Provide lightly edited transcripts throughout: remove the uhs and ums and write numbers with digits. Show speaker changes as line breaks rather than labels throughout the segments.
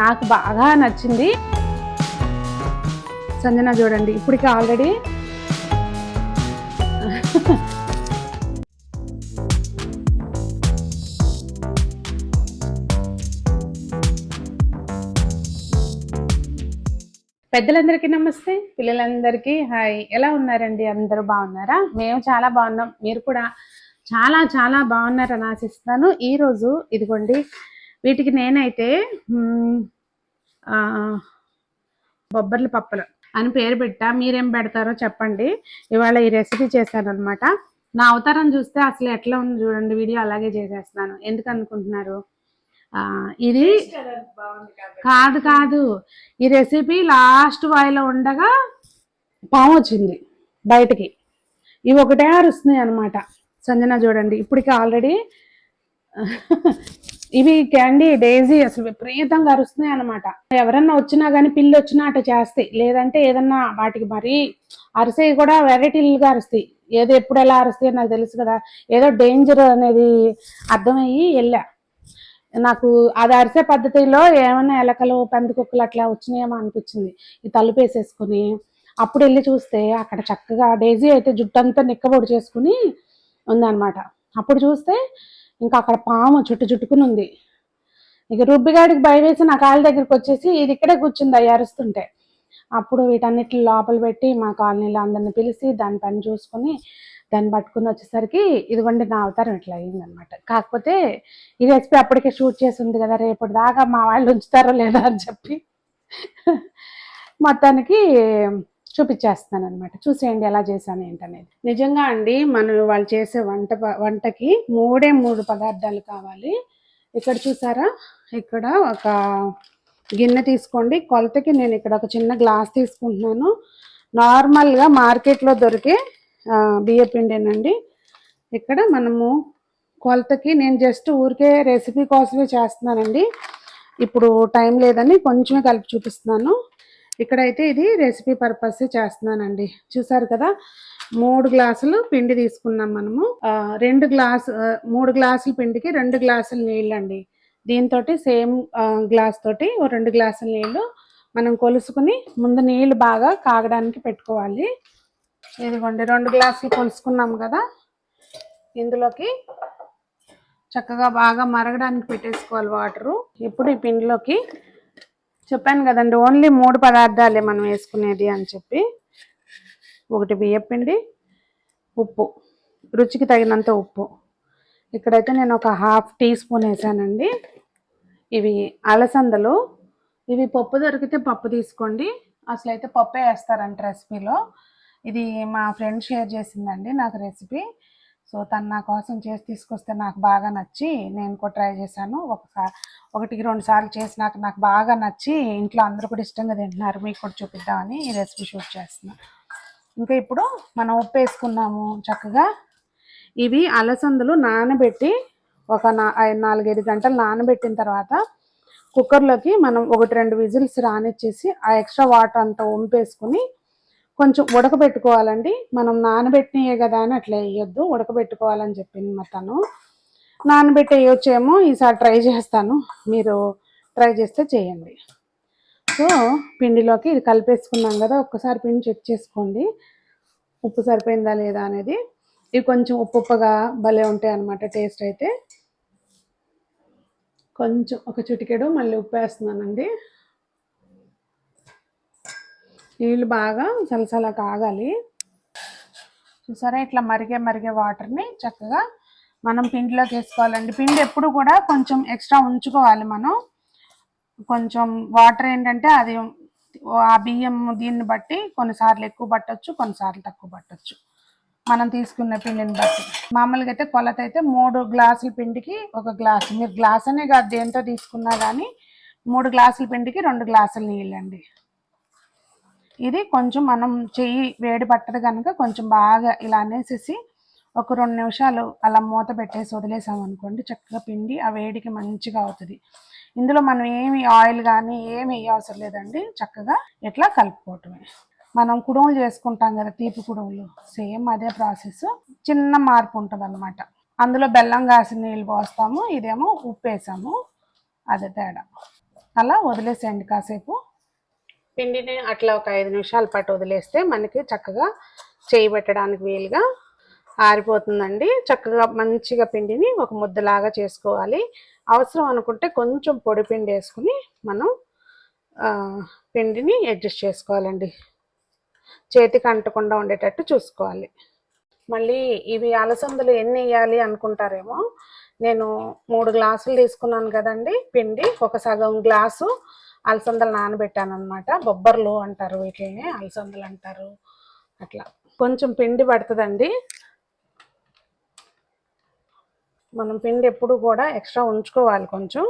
నాకు బాగా నచ్చింది. సంజన చూడండి ఇప్పటికి ఆల్రెడీ పెద్దలందరికీ నమస్తే, పిల్లలందరికీ హాయ్. ఎలా ఉన్నారండి? అందరూ బాగున్నారా? మేము చాలా బాగున్నాం. మీరు కూడా చాలా చాలా బాగున్నారని ఆశిస్తున్నాను. ఈరోజు ఇదిగోండి వీటికి నేనైతే బొబ్బర్ల పప్పులు అని పేరు పెట్టా. మీరేం పెడతారో చెప్పండి. ఇవాళ ఈ రెసిపీ చేశాను అనమాట. నా అవతారం చూస్తే అసలు ఎట్లా ఉంది చూడండి, వీడియో అలాగే చేసేస్తున్నాను. ఎందుకు అనుకుంటున్నారు? ఇది కాదు ఈ రెసిపీ లాస్ట్ వాయిలో ఉండగా పాము వచ్చింది బయటికి. ఇవి ఒకటే అరుస్తున్నాయి అనమాట. సంజన చూడండి ఇప్పటికి ఆల్రెడీ ఇవి క్యాండీ డేజీ అసలు విపరీతంగా అరుస్తున్నాయి అనమాట. ఎవరన్నా వచ్చినా కానీ పిల్లి వచ్చినా అటు చేస్తాయి, లేదంటే ఏదన్నా వాటికి మరీ అరిసేవి కూడా వెరైటీలుగా అరుస్తాయి. ఏదో ఎప్పుడు ఎలా అరుస్తాయో నాకు తెలుసు కదా, ఏదో డేంజర్ అనేది అర్థమయ్యి వెళ్ళా. నాకు అది అరిసే పద్ధతిలో ఏమైనా ఎలకలు పందికొక్కులు అట్లా వచ్చినాయేమో అనిపించింది. ఈ తలుపు వేసేసుకుని అప్పుడు వెళ్ళి చూస్తే అక్కడ చక్కగా డేజీ అయితే జుట్టంతా నిక్కబొడి చేసుకుని ఉందన్నమాట. అప్పుడు చూస్తే ఇంకా అక్కడ పాము చుట్టుకుని ఉంది. ఇక రుబ్బిగాడికి భయం వేసి నా కాళ్ళ దగ్గరికి వచ్చేసి ఇది ఇక్కడే కూర్చుంది అవి అరుస్తుంటే. అప్పుడు వీటన్నిటిని లోపల పెట్టి మా కాలనీలో అందరిని పిలిచి దాని పని చూసుకొని దాన్ని పట్టుకుని వచ్చేసరికి ఇదిగోండి నా అవతారం ఇట్లా అయిందనమాట. కాకపోతే ఈ రెసిపీ అప్పటికే షూట్ చేసి ఉంది కదా, రేపటి దాకా మా వాళ్ళు ఉంచుతారో లేదా అని చెప్పి మొత్తానికి చూపించేస్తున్నాను అనమాట. చూసేయండి ఎలా చేశాను ఏంటనేది. నిజంగా అండి మనం వాళ్ళు చేసే వంటకి మూడు పదార్థాలు కావాలి. ఇక్కడ చూసారా, ఇక్కడ ఒక గిన్నె తీసుకోండి. కొలతకి నేను ఇక్కడ ఒక చిన్న గ్లాస్ తీసుకుంటున్నాను. నార్మల్గా మార్కెట్లో దొరికే బియ్యపిండేనండి. ఇక్కడ మనము కొలతకి నేను జస్ట్ ఊరికే రెసిపీ కోసమే చేస్తున్నానండి. ఇప్పుడు టైం లేదని కొంచెమే కలిపి చూపిస్తున్నాను. ఇక్కడైతే ఇది రెసిపీ పర్పస్ చేస్తున్నానండి. చూసారు కదా, 3 గ్లాసులు పిండి తీసుకున్నాం మనము. 3 గ్లాసుల పిండికి 2 గ్లాసుల నీళ్ళు అండి. దీంతో సేమ్ గ్లాస్ తోటి 2 గ్లాసుల నీళ్ళు మనం కొలుసుకుని ముందు నీళ్ళు బాగా కాగడానికి పెట్టుకోవాలి. ఇదిగోండి 2 గ్లాసులు కొలుసుకున్నాం కదా, ఇందులోకి చక్కగా బాగా మరగడానికి పెట్టేసుకోవాలి వాటరు. ఇప్పుడు ఈ పిండిలోకి చెప్పాను కదండి, ఓన్లీ 3 పదార్థాలే మనం వేసుకునేది అని చెప్పి. ఒకటి బియ్యపిండి, ఉప్పు, రుచికి తగినంత ఉప్పు. ఇక్కడైతే నేను ఒక 1/2 టీ స్పూన్ వేసానండి. ఇవి అలసందలు. ఇవి పప్పు దొరికితే పప్పు తీసుకోండి, అసలు అయితే పప్పే వేస్తారంట రెసిపీలో. ఇది మా ఫ్రెండ్ షేర్ చేసిందండి నాకు రెసిపీ. సో తను నా కోసం చేసి తీసుకొస్తే నాకు బాగా నచ్చి నేను కూడా ట్రై చేశాను. 1-2 సార్లు చేసి నాకు బాగా నచ్చి ఇంట్లో అందరూ కూడా ఇష్టంగా తింటున్నారు. మీకు కూడా చూపిద్దామని ఈ రెసిపీ షూట్ చేస్తున్నాను. ఇంకా ఇప్పుడు మనం ఉప్పు వేసుకున్నాము చక్కగా. ఇవి అలసందలు నానబెట్టి ఒక 4-5 గంటలు నానబెట్టిన తర్వాత కుక్కర్లోకి మనం 1-2 విజిల్స్ రానిచ్చేసి ఆ ఎక్స్ట్రా వాటర్ అంతా వంపేసుకుని కొంచెం ఉడకబెట్టుకోవాలండి. మనం నానబెట్టినయే కదా అని అట్లా వేయొద్దు, ఉడకబెట్టుకోవాలని చెప్పింది మా తను. నానబెట్టి వేయొచ్చేమో, ఈసారి ట్రై చేస్తాను, మీరు ట్రై చేస్తే చేయండి. సో పిండిలోకి ఇది కలిపేసుకున్నాం కదా, ఒక్కసారి పిండి చెక్ చేసుకోండి ఉప్పు సరిపోయిందా లేదా అనేది. ఇవి కొంచెం ఉప్పుగా భలే ఉంటాయి అన్నమాట టేస్ట్ అయితే. కొంచెం ఒక చిటికెడు మళ్ళీ ఉప్పు వేస్తున్నానండి. నీళ్ళు బాగా సలసలా కాగాలి. చూసారా, ఇట్లా మరిగే వాటర్ని చక్కగా మనం పిండిలోకి వేసుకోవాలండి. పిండి ఎప్పుడు కూడా కొంచెం ఎక్స్ట్రా ఉంచుకోవాలి మనం. కొంచెం వాటర్ ఏంటంటే అది ఆ బియ్యం దీన్ని బట్టి కొన్నిసార్లు ఎక్కువ పట్టొచ్చు, కొన్నిసార్లు తక్కువ పట్టొచ్చు, మనం తీసుకున్న పిండిని బట్టి. మామూలుగా అయితే కొలత అయితే 3 గ్లాసుల పిండికి 1 గ్లాసు. మీరు గ్లాస్ అనే కాదు దేంతో తీసుకున్నా కానీ 3 గ్లాసుల పిండికి 2 గ్లాసుల నీళ్ళండి. ఇది కొంచెం మనం చెయ్యి వేడి పట్టదు కనుక కొంచెం బాగా ఇలా అనేసేసి ఒక 2 నిమిషాలు అలా మూత పెట్టేసి వదిలేసాం అనుకోండి, చక్కగా పిండి ఆ వేడికి మంచిగా అవుతుంది. ఇందులో మనం ఏమి ఆయిల్ కానీ ఏమి వేయవసరం లేదండి, చక్కగా ఇట్లా కలుపుకోవటమే. మనం కుడుములు చేసుకుంటాం కదా, తీపి కుడుములు, సేమ్ అదే ప్రాసెస్, చిన్న మార్పు ఉంటుంది అన్నమాట. అందులో బెల్లం కాసిన నీళ్ళు పోస్తాము, ఇదేమో ఉప్పు వేసాము, అదే తేడా. అలా వదిలేసేయండి కాసేపు. పిండిని అట్లా ఒక 5 నిమిషాల పాటు వదిలేస్తే మనకి చక్కగా చేయి పెట్టడానికి వీలుగా ఆరిపోతుందండి. చక్కగా మంచిగా పిండిని ఒక ముద్దలాగా చేసుకోవాలి. అవసరం అనుకుంటే కొంచెం పొడి పిండి వేసుకుని మనం పిండిని అడ్జస్ట్ చేసుకోవాలండి. చేతికి అంటకుండా ఉండేటట్టు చూసుకోవాలి. మళ్ళీ ఇవి అలసందలు ఎన్ని వేయాలి అనుకుంటారేమో. నేను 3 గ్లాసులు తీసుకున్నాను కదండి పిండి. ఒక సగం గ్లాసు అలసందలు నానబెట్టాను అనమాట. బొబ్బర్లు అంటారు వీటిని, అలసందలు అంటారు. అట్లా కొంచెం పిండి పడుతుందండి. మనం పిండి ఎప్పుడు కూడా ఎక్స్ట్రా ఉంచుకోవాలి కొంచెం.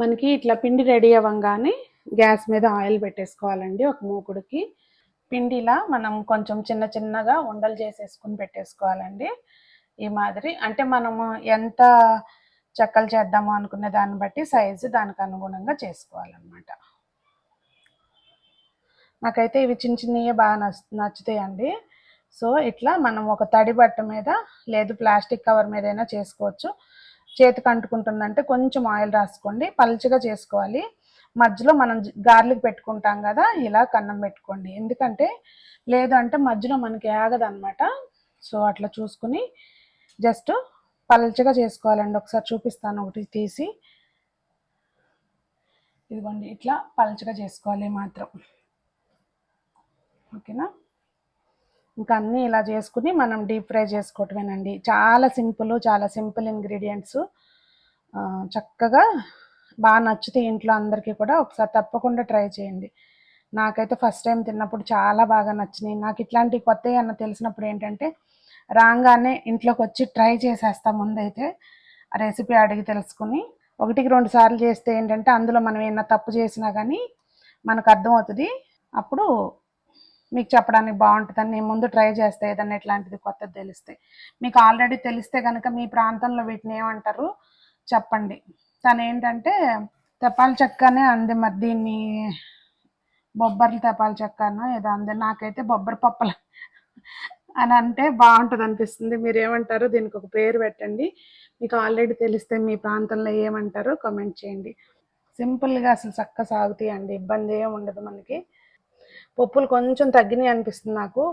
మనకి ఇట్లా పిండి రెడీ అవ్వగానే గ్యాస్ మీద ఆయిల్ పెట్టేసుకోవాలండి. ఒక మూకుడికి పిండిలా మనం కొంచెం చిన్న చిన్నగా ఉండలు చేసేసుకుని పెట్టేసుకోవాలండి. ఈ మాదిరి అంటే మనము ఎంత చెక్కలు చేద్దాము అనుకునే దాన్ని బట్టి సైజు దానికి అనుగుణంగా చేసుకోవాలన్నమాట. నాకైతే ఇవి చిన్న చిన్నవి బాగా నచ్చుతాయండి. సో ఇట్లా మనం ఒక తడి బట్ట మీద లేదు ప్లాస్టిక్ కవర్ మీద అయినా చేసుకోవచ్చు. చేతికి అంటుకుంటుందంటే కొంచెం ఆయిల్ రాసుకోండి. పల్చగా చేసుకోవాలి. మధ్యలో మనం గార్లిక్ పెట్టుకుంటాం కదా, ఇలా కన్నం పెట్టుకోండి. ఎందుకంటే లేదు అంటే మధ్యలో మనకి ఆగదన్నమాట. సో అట్లా చూసుకుని జస్ట్ పల్చగా చేసుకోవాలండి. ఒకసారి చూపిస్తాను ఒకటి తీసి. ఇదిగోండి ఇట్లా పల్చగా చేసుకోవాలి మాత్రం. ఓకేనా? ఇంకా అన్నీ ఇలా చేసుకుని మనం డీప్ ఫ్రై చేసుకోవటమేనండి. చాలా సింపుల్ ఇంగ్రీడియంట్స్. చక్కగా బాగా నచ్చుతాయి ఇంట్లో అందరికీ కూడా. ఒకసారి తప్పకుండా ట్రై చేయండి. నాకైతే ఫస్ట్ టైం తిన్నప్పుడు చాలా బాగా నచ్చినాయి. నాకు ఇట్లాంటి కొత్తవి అన్న తెలిసినప్పుడు ఏంటంటే రాగానే ఇంట్లోకి వచ్చి ట్రై చేసేస్తాం. ముందైతే ఆ రెసిపీ అడిగి తెలుసుకుని 1-2 సార్లు చేస్తే ఏంటంటే అందులో మనం ఏమైనా తప్పు చేసినా కానీ మనకు అర్థమవుతుంది. అప్పుడు మీకు చెప్పడానికి బాగుంటుందని నేను ముందు ట్రై చేస్తే ఏదన్నా ఇట్లాంటిది కొత్తది తెలిస్తే. మీకు ఆల్రెడీ తెలిస్తే కనుక మీ ప్రాంతంలో వీటిని ఏమంటారు చెప్పండి. తను ఏంటంటే తెపాల చెక్కనే అంది, మరి దీన్ని బొబ్బర్లు తెపాల చెక్కనో ఏదో అంది. నాకైతే బొబ్బరి పప్పలు అని అంటే బాగుంటుంది అనిపిస్తుంది. మీరు ఏమంటారు? దీనికి ఒక పేరు పెట్టండి. మీకు ఆల్రెడీ తెలిస్తే మీ ప్రాంతంలో ఏమంటారో కామెంట్ చేయండి. సింపుల్గా అసలు చక్కగా సాగుతాయండి. ఇబ్బంది ఏమి ఉండదు మనకి. పప్పులు కొంచెం తగ్గినాయి అనిపిస్తుంది నాకు.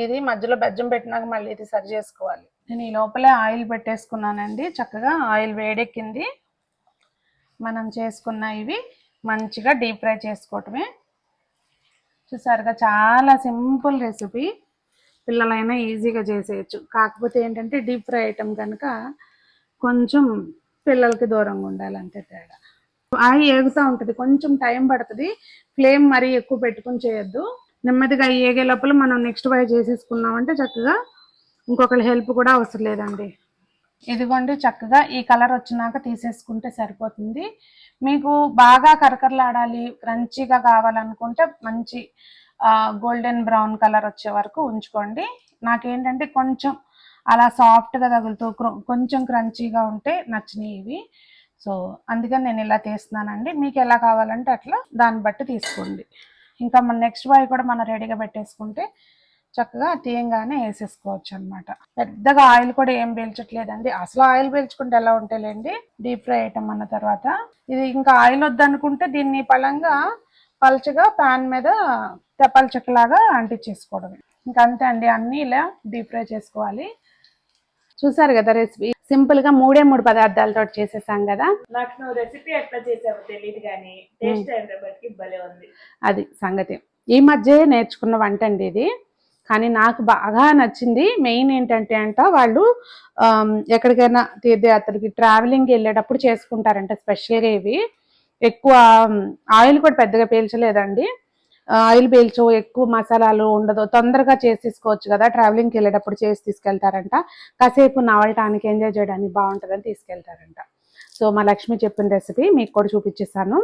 ఇది మధ్యలో బెజ్జం పెట్టినాక మళ్ళీ ఇది సరి చేసుకోవాలి. నేను ఈ లోపలే ఆయిల్ పెట్టేసుకున్నానండి. చక్కగా ఆయిల్ వేడెక్కింది. మనం చేసుకున్న ఇవి మంచిగా డీప్ ఫ్రై చేసుకోవటమే. చూసారుగా, చాలా సింపుల్ రెసిపీ. పిల్లలైనా ఈజీగా చేసేయచ్చు. కాకపోతే ఏంటంటే డీప్ ఫ్రై ఐటమ్ కనుక కొంచెం పిల్లలకి దూరంగా ఉండాలంటే తేడా. ఆయిల్ ఏగుతూ ఉంటుంది, కొంచెం టైం పడుతుంది. ఫ్లేమ్ మరీ ఎక్కువ పెట్టుకుని చేయొద్దు. నెమ్మదిగా ఏగే లోపల మనం నెక్స్ట్ ఫ్రై చేసేసుకున్నామంటే చక్కగా ఇంకొకరి హెల్ప్ కూడా అవసరం లేదండి. ఇదిగోండి చక్కగా ఈ కలర్ వచ్చినాక తీసేసుకుంటే సరిపోతుంది. మీకు బాగా కరకరలాడాలి, క్రంచీగా కావాలనుకుంటే మంచి గోల్డెన్ బ్రౌన్ కలర్ వచ్చే వరకు ఉంచుకోండి. నాకేంటంటే కొంచెం అలా సాఫ్ట్గా తగులుతూ కొంచెం క్రంచీగా ఉంటే నచ్చినాయి ఇవి. సో అందుకని నేను ఇలా తీస్తున్నానండి. మీకు ఎలా కావాలంటే అట్లా దాన్ని బట్టి తీసుకోండి. ఇంకా మన నెక్స్ట్ ఫ్రై కూడా మనం రెడీగా పెట్టేసుకుంటే చక్కగా తీయంగానే వేసేసుకోవచ్చు అనమాట. పెద్దగా ఆయిల్ కూడా ఏం పీల్చట్లేదండి. అసలు ఆయిల్ పీల్చుకుంటే ఎలా ఉంటాయిలేండి డీప్ ఫ్రై ఐటమ్ అన్న తర్వాత. ఇది ఇంకా ఆయిల్ వద్దనుకుంటే దీన్ని పల్చగా ప్యాన్ మీద తెపాల చెక్కలాగా అంటించేసుకోవడమే. ఇంకా అంతే అండి. అన్నీ ఇలా డీప్ ఫ్రై చేసుకోవాలి. చూసారు కదా రెసిపీ. సింపుల్ గా 3 పదార్థాలతో చేసేసాం కదా.
నాకు నువ్వు రెసిపీ ఎట్లా చేసావో తెలియదు కానీ టేస్ట్ అయినప్పటికీ భలే ఉంది.
అది సంగతి. ఈ మధ్య నేర్చుకున్న వంట అండి ఇది. కానీ నాకు బాగా నచ్చింది. మెయిన్ ఏంటంటే వాళ్ళు ఎక్కడికైనా తీర్థయాత్రలకి ట్రావెలింగ్కి వెళ్ళేటప్పుడు చేసుకుంటారంట స్పెషల్గా. ఇవి ఎక్కువ ఆయిల్ కూడా పెద్దగా పీల్చలేదండి. ఆయిల్ పీల్చవు, ఎక్కువ మసాలాలు ఉండదు, తొందరగా చేసి తీసుకోవచ్చు కదా. ట్రావెలింగ్కి వెళ్ళేటప్పుడు చేసి తీసుకెళ్తారంట. కాసేపు నవలటానికి ఎంజాయ్ చేయడానికి బాగుంటుందని తీసుకెళ్తారంట. సో మా లక్ష్మి చెప్పిన రెసిపీ మీకు కూడా చూపించేసాను.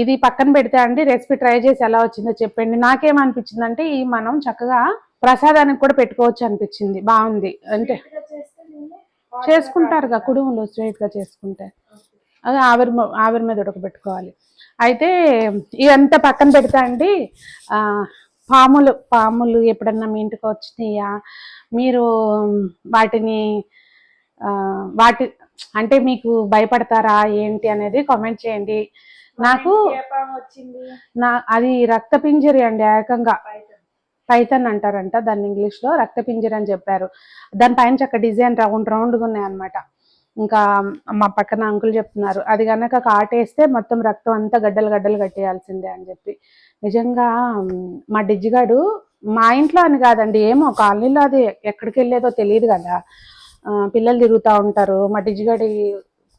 ఇది పక్కన పెడితే అండి రెసిపీ ట్రై చేసి ఎలా వచ్చిందో చెప్పండి. నాకేమనిపించింది అంటే మనం చక్కగా ప్రసాదానికి కూడా పెట్టుకోవచ్చు అనిపించింది. బాగుంది. అంటే చేసుకుంటారుగా కుడుములు స్ట్రైట్గా చేసుకుంటే అది ఆవిరి మీద ఉడకబెట్టుకోవాలి. అయితే ఇదంతా పక్కన పెడతా అండి. ఆ, పాములు ఎప్పుడన్నా మీ ఇంటికి వచ్చినాయా? మీరు వాటిని ఆ, వాటి అంటే మీకు భయపడతారా ఏంటి అనేది కామెంట్ చేయండి. నాకు
ఏ పాము వచ్చింది?
అది రక్తపింజరి అండి, ఏకంగా
పైథాన్.
పైథన్ అంటారంట దాన్ని, ఇంగ్లీష్ లో రక్తపింజరి అని చెప్పారు. దానిపైన చక్క డిజైన్ రౌండ్గా ఉన్నాయి అనమాట. ఇంకా మా పక్కన అంకుల్ చెప్తున్నారు, అది కనుక కాటేస్తే మొత్తం రక్తం అంతా గడ్డలు గడ్డలు కట్టేయాల్సిందే అని చెప్పి. నిజంగా మా డిజ్జిగాడు, మా ఇంట్లో అని కాదండి, ఏమో కాలనీలో అది ఎక్కడికి వెళ్ళేదో తెలియదు కదా, పిల్లలు తిరుగుతూ ఉంటారు. మా డిజ్జిగాడి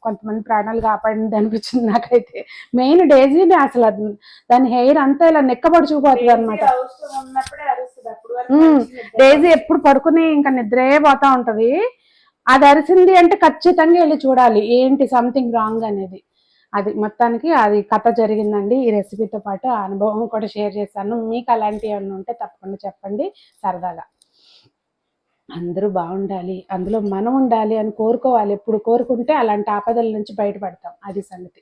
కొంతమంది ప్రాణాలు కాపాడింది అనిపించింది నాకైతే. మెయిన్ డేజీని అసలు దాని హెయిర్ అంతా ఇలా నెక్కబడుచుకుపోతుంది అనమాట.
అవసరం ఉన్నప్పుడే అరుస్తుంది. అప్పుడు వరకు
డేజీ ఎప్పుడు పడుకుని ఇంకా నిద్రే పోతా ఉంటది. అది అరిసింది అంటే ఖచ్చితంగా వెళ్ళి చూడాలి ఏంటి సంథింగ్ రాంగ్ అనేది. అది మొత్తానికి అది కథ జరిగిందండి. ఈ రెసిపీతో పాటు ఆ అనుభవం కూడా షేర్ చేశాను. మీకు అలాంటివి ఏమైనా ఉంటే తప్పకుండా చెప్పండి సరదాగా. అందరూ బాగుండాలి, అందులో మనం ఉండాలి అని కోరుకోవాలి. ఎప్పుడు కోరుకుంటే అలాంటి ఆపదల నుంచి బయటపడతాం. అది సంగతి.